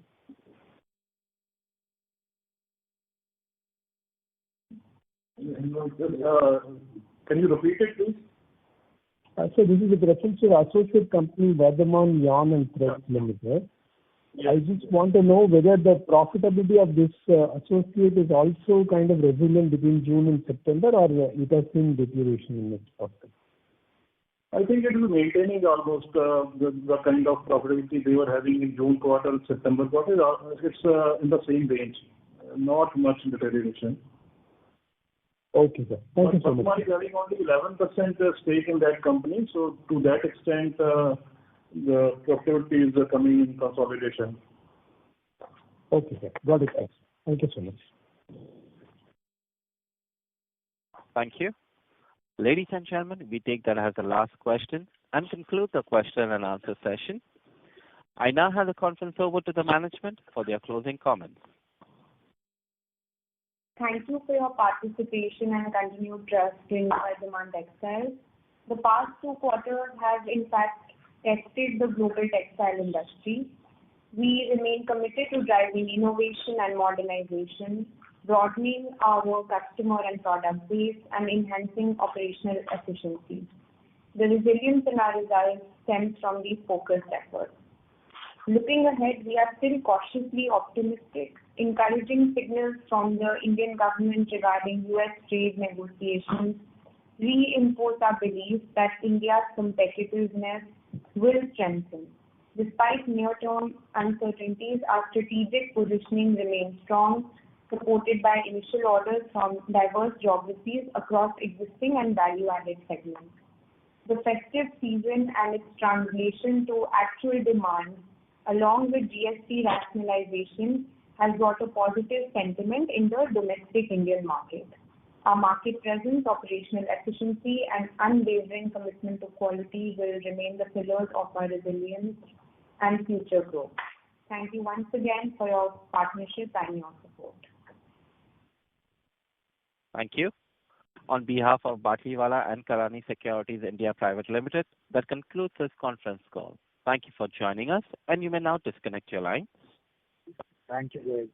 Can you repeat it, please? So this is with reference to your associate company Vardhman Yarn and Threads Limited. I just want to know whether the profitability of this associate is also kind of resilient between June and September, or it has seen deterioration in its profit. I think it is maintaining almost the kind of profitability they were having in June quarter, September quarter. It's in the same range, not much deterioration. Okay, sir. Thank you so much. Vardhman is having only 11% stake in that company, so to that extent, the profitability is coming in consolidation. Okay, sir. Got it, sir. Thank you so much. Thank you. Ladies and gentlemen, we take that as the last question and conclude the question and answer session. I now hand the conference over to the management for their closing comments. Thank you for your participation and continued trust in Vardhman Textiles. The past 2 quarters have in fact tested the global textile industry. We remain committed to driving innovation and modernization, broadening our customer and product base, and enhancing operational efficiency. The resilience in our results stems from these focused efforts. Looking ahead, we are still cautiously optimistic. Encouraging signals from the Indian government regarding US trade negotiations reinforce our belief that India's competitiveness will strengthen. Despite near-term uncertainties, our strategic positioning remains strong, supported by initial orders from diverse geographies across existing and value-added segments. The festive season and its translation to actual demand along with GST rationalization, has brought a positive sentiment in the domestic Indian market. Our market presence, operational efficiency, and unwavering commitment to quality will remain the pillars of our resilience and future growth. Thank you once again for your partnership and your support. Thank you. On behalf of Batliwala and Karani Securities India Private Limited, that concludes this conference call. Thank you for joining us, and you may now disconnect your line. Thank you, Greg.